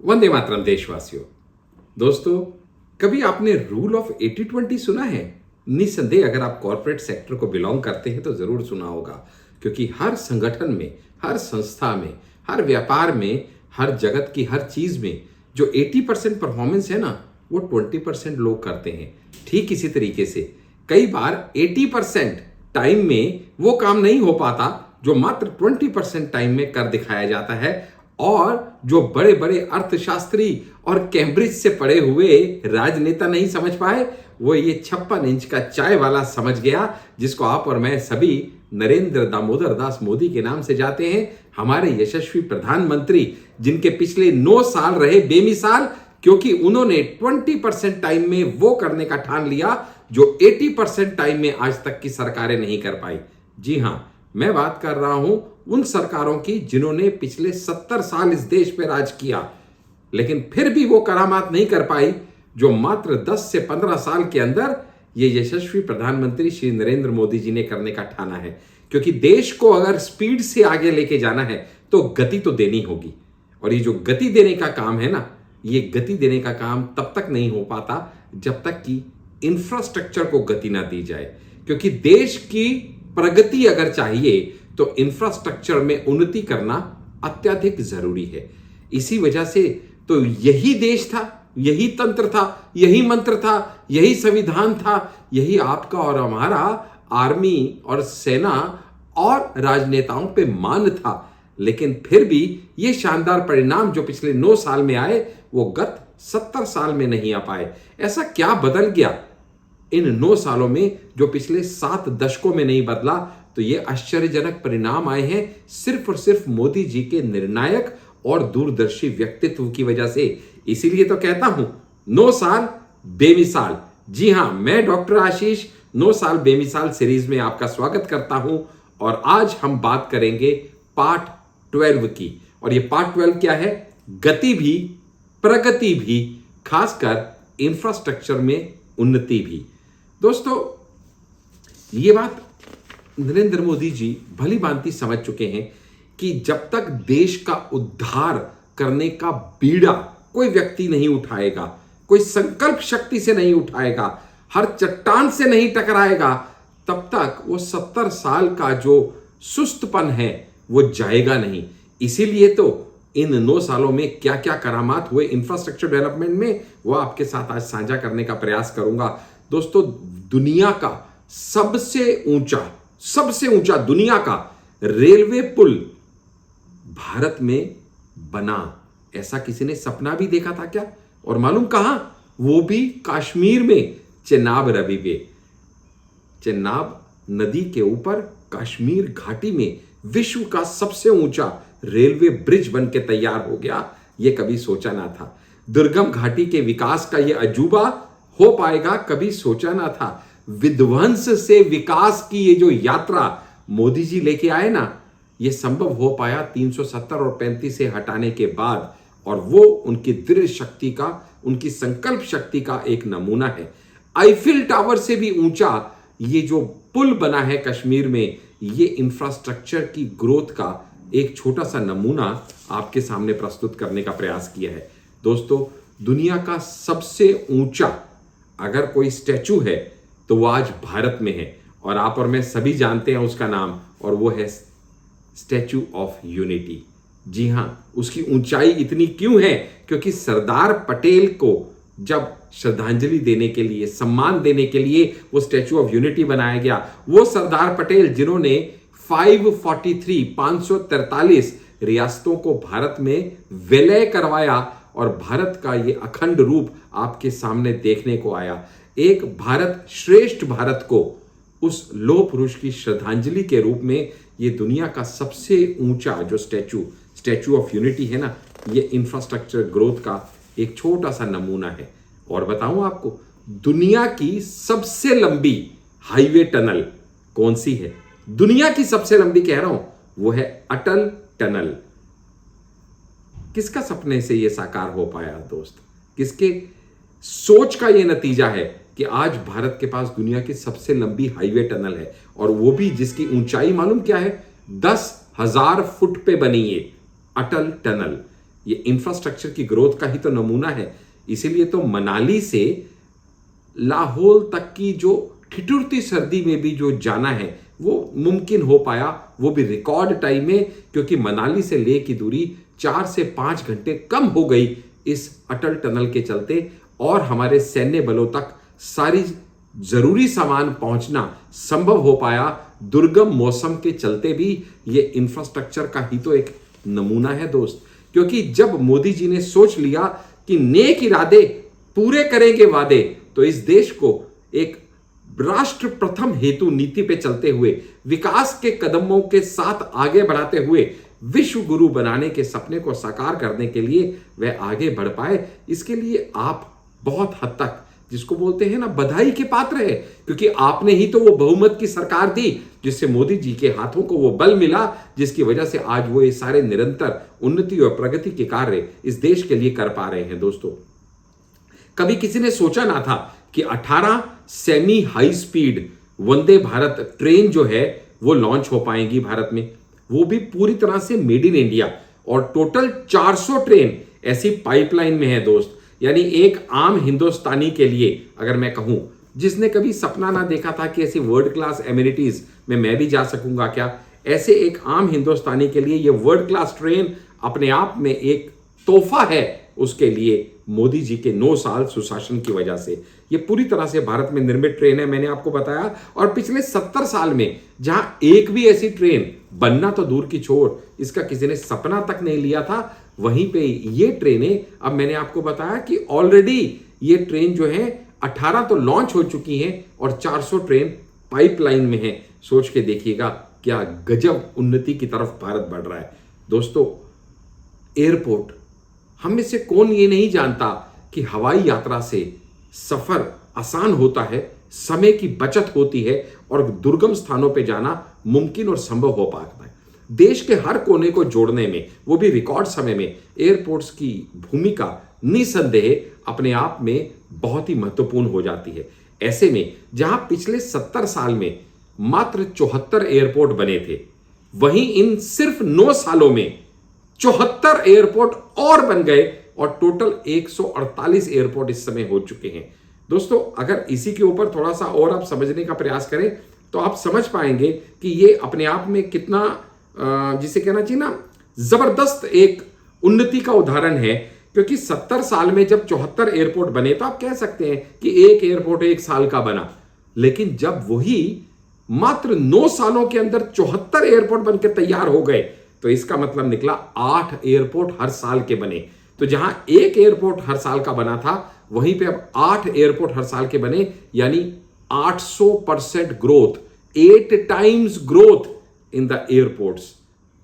वंदे मातरम देशवासियों। दोस्तों, कभी आपने रूल ऑफ 80-20 सुना है? निस्संदेह अगर आप कॉर्पोरेट सेक्टर को बिलोंग करते हैं तो जरूर सुना होगा, क्योंकि हर संगठन में, हर संस्था में, हर व्यापार में, हर जगत की हर चीज में जो 80% परफॉर्मेंस है ना, वो 20% लोग करते हैं। ठीक इसी तरीके से कई बार 80% टाइम में वो काम नहीं हो पाता जो मात्र 20% टाइम में कर दिखाया जाता है, और जो बड़े बड़े अर्थशास्त्री और कैम्ब्रिज से पढ़े हुए राजनेता नहीं समझ पाए, वो ये 56 इंच का चाय वाला समझ गया, जिसको आप और मैं सभी नरेंद्र दामोदर दास मोदी के नाम से जाते हैं। हमारे यशस्वी प्रधानमंत्री, जिनके पिछले 9 साल रहे बेमिसाल, क्योंकि उन्होंने 20% टाइम में वो करने का ठान लिया जो 80% टाइम में आज तक की सरकारें नहीं कर पाई। जी हां, मैं बात कर रहा हूं उन सरकारों की जिन्होंने पिछले 70 साल इस देश पे राज किया, लेकिन फिर भी वो करामात नहीं कर पाई जो मात्र 10 से 15 साल के अंदर ये यशस्वी प्रधानमंत्री श्री नरेंद्र मोदी जी ने करने का ठाना है। क्योंकि देश को अगर स्पीड से आगे लेके जाना है तो गति तो देनी होगी, और ये जो गति देने का काम है ना, ये गति देने का काम तब तक नहीं हो पाता जब तक कि इंफ्रास्ट्रक्चर को गति ना दी जाए। क्योंकि देश की प्रगति अगर चाहिए तो इंफ्रास्ट्रक्चर में उन्नति करना अत्यधिक जरूरी है। इसी वजह से तो यही देश था, यही तंत्र था, यही मंत्र था, यही संविधान था, यही आपका और हमारा आर्मी और सेना और राजनेताओं पे मान था। लेकिन फिर भी ये शानदार परिणाम जो पिछले 9 साल में आए, वो गत 70 साल में नहीं आ पाए। ऐसा क्या बदल गया इन 9 सालों में जो पिछले 7 दशकों में नहीं बदला? तो ये आश्चर्यजनक परिणाम आए हैं सिर्फ और सिर्फ मोदी जी के निर्णायक और दूरदर्शी व्यक्तित्व की वजह से। इसीलिए तो कहता हूं 9 साल बेमिसाल। जी हां, मैं डॉक्टर आशीष 9 साल बेमिसाल सीरीज में आपका स्वागत करता हूं, और आज हम बात करेंगे पार्ट 12 की। और ये पार्ट 12 क्या है? गति भी, प्रगति भी, खासकर इंफ्रास्ट्रक्चर में उन्नति भी। दोस्तों, ये बात नरेंद्र मोदी जी भली भांति समझ चुके हैं कि जब तक देश का उद्धार करने का बीड़ा कोई व्यक्ति नहीं उठाएगा, कोई संकल्प शक्ति से नहीं उठाएगा, हर चट्टान से नहीं टकराएगा, तब तक वो 70 साल का जो सुस्तपन है वो जाएगा नहीं। इसीलिए तो इन 9 सालों में क्या क्या करामात हुए इंफ्रास्ट्रक्चर डेवलपमेंट में, वो आपके साथ आज साझा करने का प्रयास करूंगा। दोस्तों, दुनिया का सबसे ऊंचा दुनिया का रेलवे पुल भारत में बना, ऐसा किसी ने सपना भी देखा था क्या? और मालूम कहां? वो भी कश्मीर में, चेनाब रवि में। चेनाब नदी के ऊपर कश्मीर घाटी में विश्व का सबसे ऊंचा रेलवे ब्रिज बन के तैयार हो गया। ये कभी सोचा ना था। दुर्गम घाटी के विकास का ये अजूबा हो पाएगा, कभी सोचा ना था। विध्वंस से विकास की ये जो यात्रा मोदी जी लेके आए ना, ये संभव हो पाया 370 और 35 से हटाने के बाद, और वो उनकी दृढ़ शक्ति का, उनकी संकल्प शक्ति का एक नमूना है। आईफिल टावर से भी ऊंचा ये जो पुल बना है कश्मीर में, ये इंफ्रास्ट्रक्चर की ग्रोथ का एक छोटा सा नमूना आपके सामने प्रस्तुत करने का प्रयास किया है। दोस्तों, दुनिया का सबसे ऊंचा अगर कोई स्टैचू है तो वो आज भारत में है, और आप और मैं सभी जानते हैं उसका नाम, और वो है स्टैचू ऑफ यूनिटी। जी हां, उसकी ऊंचाई इतनी क्यों है? क्योंकि सरदार पटेल को जब श्रद्धांजलि देने के लिए, सम्मान देने के लिए वो स्टैचू ऑफ यूनिटी बनाया गया। वो सरदार पटेल जिन्होंने 543 रियासतों को भारत में विलय करवाया, और भारत का ये अखंड रूप आपके सामने देखने को आया। एक भारत श्रेष्ठ भारत को उस लोह पुरुष की श्रद्धांजलि के रूप में ये दुनिया का सबसे ऊंचा जो स्टैचू ऑफ यूनिटी है ना, ये इंफ्रास्ट्रक्चर ग्रोथ का एक छोटा सा नमूना है। और बताऊं आपको, दुनिया की सबसे लंबी हाईवे टनल कौन सी है? दुनिया की सबसे लंबी कह रहा हूं, वो है अटल टनल। किसका सपने से यह साकार हो पाया दोस्त? किसके सोच का यह नतीजा है कि आज भारत के पास दुनिया की सबसे लंबी हाईवे टनल है, और वो भी जिसकी ऊंचाई मालूम क्या है? 10,000 फुट पे बनी ये अटल टनल। ये इंफ्रास्ट्रक्चर की ग्रोथ का ही तो नमूना है। इसीलिए तो मनाली से लाहौल तक की जो ठिठुरती सर्दी में भी जो जाना है वो मुमकिन हो पाया, वो भी रिकॉर्ड टाइम में, क्योंकि मनाली से लेह की दूरी 4 से 5 घंटे कम हो गई इस अटल टनल के चलते, और हमारे सैन्य बलों तक सारी जरूरी सामान पहुंचना संभव हो पाया दुर्गम मौसम के चलते भी। ये इंफ्रास्ट्रक्चर का ही तो एक नमूना है दोस्त। क्योंकि जब मोदी जी ने सोच लिया कि नेक इरादे पूरे करेंगे वादे, तो इस देश को एक राष्ट्र प्रथम हेतु नीति पे चलते हुए, विकास के कदमों के साथ आगे बढ़ाते हुए विश्व गुरु बनाने के सपने को साकार करने के लिए वह आगे बढ़ पाए। इसके लिए आप बहुत हद तक, जिसको बोलते हैं ना, बधाई के पात्र है, क्योंकि आपने ही तो वो बहुमत की सरकार दी जिससे मोदी जी के हाथों को वो बल मिला, जिसकी वजह से आज वो ये सारे निरंतर उन्नति और प्रगति के कार्य इस देश के लिए कर पा रहे हैं। दोस्तों, कभी किसी ने सोचा ना था कि 18 semi high speed Vande Bharat train जो है वो लॉन्च हो पाएंगी भारत में, वो भी पूरी तरह से मेड इन इंडिया। और टोटल 400 ट्रेन ऐसी पाइपलाइन में है दोस्त। यानी एक आम हिंदुस्तानी के लिए अगर मैं कहूं, जिसने कभी सपना ना देखा था कि ऐसी वर्ल्ड क्लास एमिनिटीज में मैं भी जा सकूंगा क्या, ऐसे एक आम हिंदुस्तानी के लिए ये वर्ल्ड क्लास ट्रेन अपने आप में एक तोहफा है उसके लिए, मोदी जी के 9 साल सुशासन की वजह से। ये पूरी तरह से भारत में निर्मित ट्रेन है, मैंने आपको बताया। और पिछले 70 साल में जहां एक भी ऐसी ट्रेन बनना तो दूर की छोड़, इसका किसी ने सपना तक नहीं लिया था, वहीं पे ये ट्रेनें, अब मैंने आपको बताया कि ऑलरेडी ये ट्रेन जो है 18 तो लॉन्च हो चुकी हैं और 400 ट्रेन पाइपलाइन में है। सोच के देखिएगा क्या गजब उन्नति की तरफ भारत बढ़ रहा है। दोस्तों, एयरपोर्ट, हम में से कौन ये नहीं जानता कि हवाई यात्रा से सफर आसान होता है, समय की बचत होती है और दुर्गम स्थानों पे जाना मुमकिन और संभव हो पाता है। देश के हर कोने को जोड़ने में, वो भी रिकॉर्ड समय में, एयरपोर्ट्स की भूमिका निसंदेह अपने आप में बहुत ही महत्वपूर्ण हो जाती है। ऐसे में जहां पिछले 70 साल में मात्र 74 एयरपोर्ट बने थे, वहीं इन सिर्फ 9 सालों में 74 एयरपोर्ट और बन गए और टोटल 148 एयरपोर्ट इस समय हो चुके हैं। दोस्तों, अगर इसी के ऊपर थोड़ा सा और आप समझने का प्रयास करें तो आप समझ पाएंगे कि ये अपने आप में कितना, जिसे कहना चाहिए ना, जबरदस्त एक उन्नति का उदाहरण है। क्योंकि 70 साल में जब 74 एयरपोर्ट बने तो आप कह सकते हैं कि एक एयरपोर्ट 1 साल का बना, लेकिन जब वही मात्र 9 सालों के अंदर 74 एयरपोर्ट बनकर तैयार हो गए, तो इसका मतलब निकला 8 एयरपोर्ट हर साल के बने। तो जहां एक एयरपोर्ट हर साल का बना था, वहीं पे अब 8 एयरपोर्ट हर साल के बने, यानी 800% growth, 8 times growth in the airports.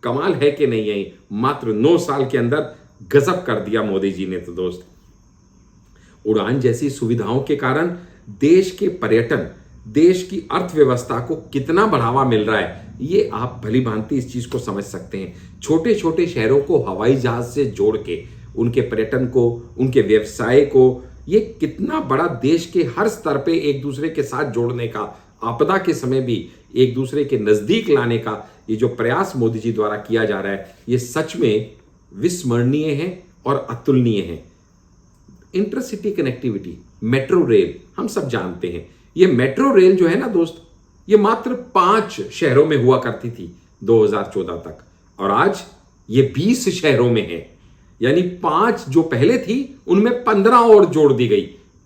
कमाल है कि नहीं है? मात्र 9 साल के अंदर गजब कर दिया मोदी जी ने। तो दोस्त, उड़ान जैसी सुविधाओं के कारण देश के पर्यटन, देश की अर्थव्यवस्था को कितना बढ़ावा मिल रहा है, ये आप भली भांति इस चीज को समझ सकते हैं। छोटे छोटे शहरों को हवाई जहाज से जोड़ के उनके पर्यटन को, उनके व्यवसाय को, ये कितना बड़ा देश के हर स्तर पे एक दूसरे के साथ जोड़ने का, आपदा के समय भी एक दूसरे के नजदीक लाने का ये जो प्रयास मोदी जी द्वारा किया जा रहा है, ये सच में विस्मरणीय है और अतुलनीय है। इंटरसिटी कनेक्टिविटी, मेट्रो रेल, हम सब जानते हैं। ये मेट्रो रेल जो है ना दोस्त, ये मात्र 5 शहरों में हुआ करती थी 2014 तक, और आज ये 20 शहरों में है। यानी 5 जो पहले थी उनमें 15 और जोड़ दी गई,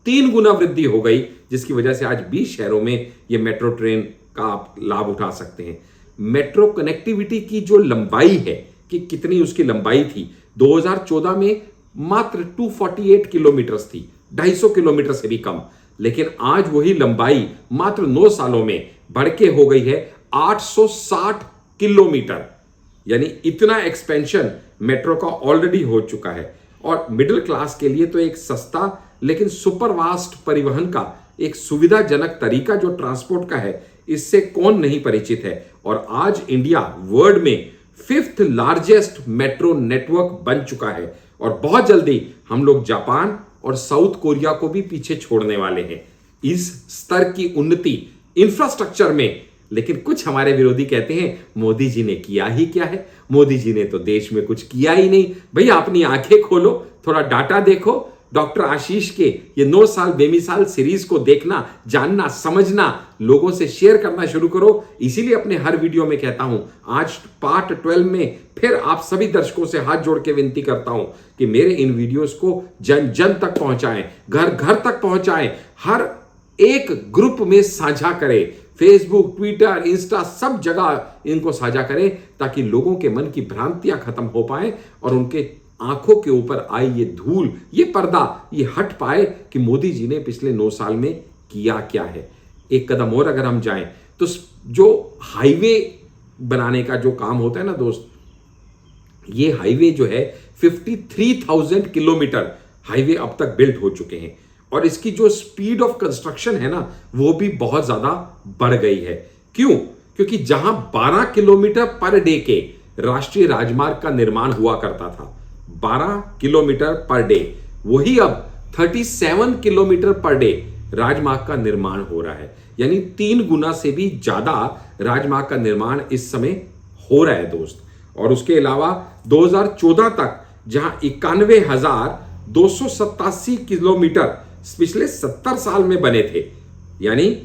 3 गुना वृद्धि हो गई, जिसकी वजह से आज 20 शहरों में ये मेट्रो ट्रेन का आप लाभ उठा सकते हैं। मेट्रो कनेक्टिविटी की जो लंबाई है कि कितनी उसकी लंबाई थी, 2014 में मात्र 248 किलोमीटर थी, 250 किलोमीटर से भी कम, लेकिन आज वही लंबाई मात्र 9 सालों में बढ़ के हो गई है 860 किलोमीटर। यानी इतना एक्सपेंशन मेट्रो का ऑलरेडी हो चुका है। और मिडिल क्लास के लिए तो एक सस्ता लेकिन सुपर वास्ट परिवहन का एक सुविधाजनक तरीका जो ट्रांसपोर्ट का है, इससे कौन नहीं परिचित है। और आज इंडिया वर्ल्ड में 5th लार्जेस्ट मेट्रो नेटवर्क बन चुका है और बहुत जल्दी हम लोग जापान और साउथ कोरिया को भी पीछे छोड़ने वाले हैं। इस स्तर की उन्नति इंफ्रास्ट्रक्चर में लेकिन कुछ हमारे विरोधी कहते हैं मोदी जी ने किया ही क्या है, मोदी जी ने तो देश में कुछ किया ही नहीं। भैया अपनी आंखें खोलो, थोड़ा डाटा देखो। डॉक्टर आशीष के ये 9 साल बेमिसाल सीरीज को देखना, जानना, समझना, लोगों से शेयर करना शुरू करो। इसीलिए अपने हर वीडियो में कहता हूं, आज पार्ट 12 में फिर आप सभी दर्शकों से हाथ जोड़ के विनती करता हूं कि मेरे इन वीडियोस को जन जन तक पहुंचाएं, घर घर तक पहुंचाएं, हर एक ग्रुप में साझा करें, फेसबुक, ट्विटर, इंस्टा, सब जगह इनको साझा करें ताकि लोगों के मन की भ्रांतियां खत्म हो पाए और उनके आंखों के ऊपर आई ये धूल, ये पर्दा, ये हट पाए कि मोदी जी ने पिछले 9 साल में किया क्या है। एक कदम और अगर हम जाएं तो जो हाईवे बनाने का जो काम होता है ना दोस्त, ये हाईवे जो है 53,000 किलोमीटर हाईवे अब तक बिल्ड हो चुके हैं और इसकी जो स्पीड ऑफ कंस्ट्रक्शन है ना वो भी बहुत ज्यादा बढ़ गई है। क्यों? क्योंकि जहां 12 किलोमीटर पर डे के राष्ट्रीय राजमार्ग का निर्माण हुआ करता था, 12 किलोमीटर पर डे, वही अब 37 किलोमीटर पर डे राजमार्ग का निर्माण हो रहा है। यानी 3 गुना से भी ज्यादा राजमार्ग का निर्माण इस समय हो रहा है दोस्त। और उसके अलावा 2014 तक जहां 91,287 किलोमीटर पिछले 70 साल में बने थे, यानी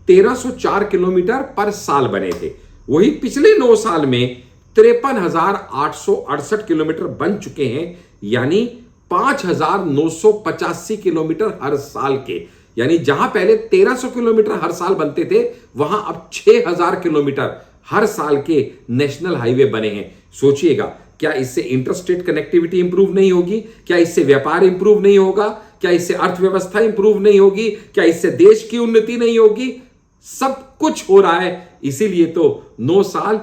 1304 किलोमीटर पर साल बने थे, वही पिछले 9 साल में 53,868 किलोमीटर बन चुके हैं, यानी 5,985 किलोमीटर हर साल के। यानी जहां पहले 1,300 किलोमीटर हर साल बनते थे, वहां अब 6,000 किलोमीटर हर साल के नेशनल हाईवे बने हैं। सोचिएगा, क्या इससे इंटरस्टेट कनेक्टिविटी इंप्रूव नहीं होगी? क्या इससे व्यापार इंप्रूव नहीं होगा? क्या इससे अर्थव्यवस्था इंप्रूव नहीं होगी? क्या इससे देश की उन्नति नहीं होगी? सब कुछ हो रहा है। इसीलिए तो 9 साल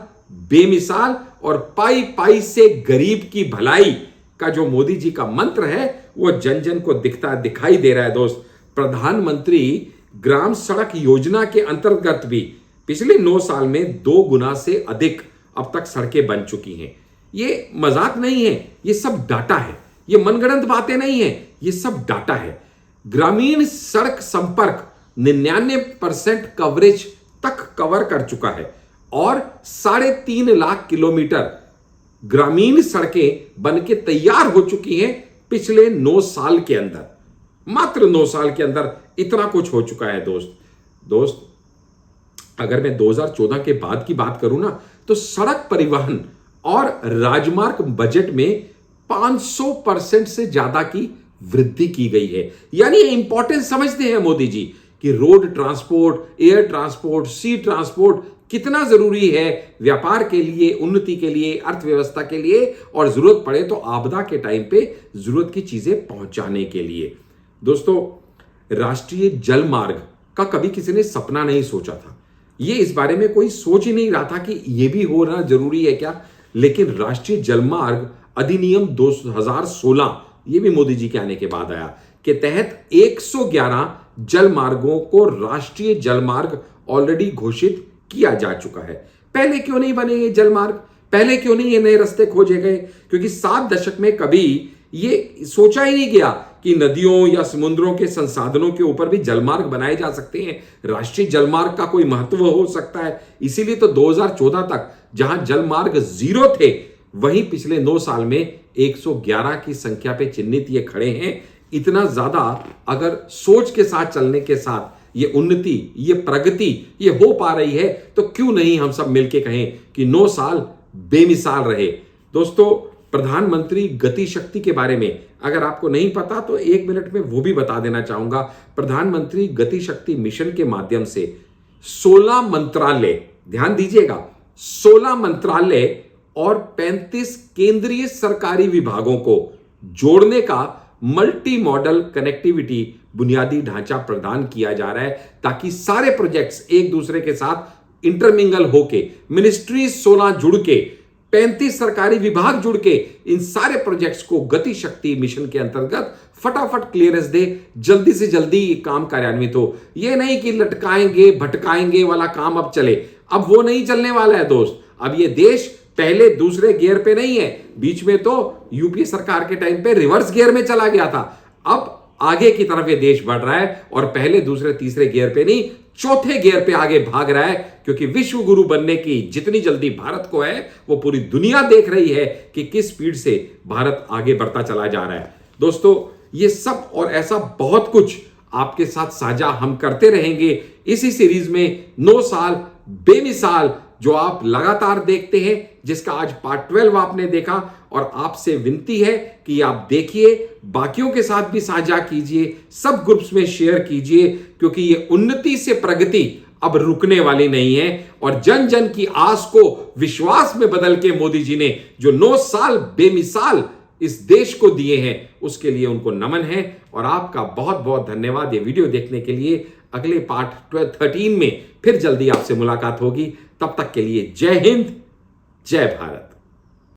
बेमिसाल और पाई पाई से गरीब की भलाई का जो मोदी जी का मंत्र है वो जन जन को दिखाई दे रहा है दोस्त। प्रधानमंत्री ग्राम सड़क योजना के अंतर्गत भी पिछले 9 साल में 2 गुना से अधिक अब तक सड़कें बन चुकी हैं। ये मजाक नहीं है, ये सब डाटा है, ये मनगढ़ंत बातें नहीं है, ये सब डाटा है। ग्रामीण सड़क संपर्क 99% कवरेज तक कवर कर चुका है और 3.5 लाख किलोमीटर ग्रामीण सड़कें बनके तैयार हो चुकी हैं पिछले 9 साल के अंदर। मात्र 9 साल के अंदर इतना कुछ हो चुका है दोस्त। अगर मैं 2014 के बाद की बात करूं ना, तो सड़क परिवहन और राजमार्ग बजट में 500% से ज्यादा की वृद्धि की गई है। यानी इंपॉर्टेंस समझते हैं मोदी जी कि रोड ट्रांसपोर्ट, एयर ट्रांसपोर्ट, सी ट्रांसपोर्ट कितना जरूरी है व्यापार के लिए, उन्नति के लिए, अर्थव्यवस्था के लिए, और जरूरत पड़े तो आपदा के टाइम पे जरूरत की चीजें पहुंचाने के लिए। दोस्तों, राष्ट्रीय जल मार्ग का कभी किसी ने सपना नहीं सोचा था। ये इस बारे में कोई सोच ही नहीं रहा था कि यह भी होना जरूरी है क्या। लेकिन राष्ट्रीय जलमार्ग अधिनियम 2016, ये भी मोदी जी के आने के बाद आया, के तहत 111 जल मार्गों को राष्ट्रीय जलमार्ग ऑलरेडी घोषित किया जा चुका है। पहले क्यों नहीं बने ये जलमार्ग? पहले क्यों नहीं ये नए रास्ते खोजे गए? क्योंकि 7 दशक में कभी ये सोचा ही नहीं गया कि नदियों या समुद्रों के संसाधनों के ऊपर भी जलमार्ग बनाए जा सकते हैं, राष्ट्रीय जलमार्ग का कोई महत्व हो सकता है। इसीलिए तो 2014 तक जहां जलमार्ग 0 थे, वहीं पिछले 9 साल में 111 की संख्या पे चिन्हित ये खड़े हैं। इतना ज्यादा अगर सोच के साथ चलने के साथ ये उन्नति, ये प्रगति ये हो पा रही है, तो क्यों नहीं हम सब मिलके कहें कि 9 साल बेमिसाल रहे। दोस्तों, प्रधानमंत्री गति शक्ति के बारे में अगर आपको नहीं पता तो 1 मिनट में वो भी बता देना चाहूंगा। प्रधानमंत्री गति शक्ति मिशन के माध्यम से 16 मंत्रालय, ध्यान दीजिएगा, 16 मंत्रालय और 35 केंद्रीय सरकारी विभागों को जोड़ने का मल्टी मॉडल कनेक्टिविटी बुनियादी ढांचा प्रदान किया जा रहा है, ताकि सारे प्रोजेक्ट्स एक दूसरे के साथ इंटरमिंगल होके, मिनिस्ट्री 16 जुड़ के, 35 सरकारी विभाग जुड़ के इन सारे प्रोजेक्ट्स को गति शक्ति मिशन के अंतर्गत फटाफट क्लियरेंस दे, जल्दी से जल्दी ये काम कार्यान्वित हो। ये नहीं कि लटकाएंगे भटकाएंगे वाला काम अब चले, अब वो नहीं चलने वाला है दोस्त। अब ये देश पहले दूसरे गियर पे नहीं है, बीच में तो यूपीए सरकार के टाइम पे रिवर्स गियर में चला गया था। अब आगे की तरफ ये देश बढ़ रहा है और पहले दूसरे तीसरे गियर पे नहीं, चौथे गियर पे आगे भाग रहा है, क्योंकि विश्व गुरु बनने की जितनी जल्दी भारत को है वो पूरी दुनिया देख रही है कि किस स्पीड से भारत आगे बढ़ता चला जा रहा है। दोस्तों, ये सब और ऐसा बहुत कुछ आपके साथ साझा हम करते रहेंगे इसी सीरीज में 9 साल बेमिसाल, जो आप लगातार देखते हैं, जिसका आज पार्ट 12 आपने देखा। और आपसे विनती है कि आप देखिए, बाकियों के साथ भी साझा कीजिए, सब ग्रुप्स में शेयर कीजिए, क्योंकि ये उन्नति से प्रगति अब रुकने वाली नहीं है। और जन जन की आस को विश्वास में बदल के मोदी जी ने जो 9 साल बेमिसाल इस देश को दिए हैं, उसके लिए उनको नमन है। और आपका बहुत बहुत धन्यवाद ये वीडियो देखने के लिए। अगले पार्ट 13 में फिर जल्दी आपसे मुलाकात होगी। तब तक के लिए जय हिंद, जय भारत।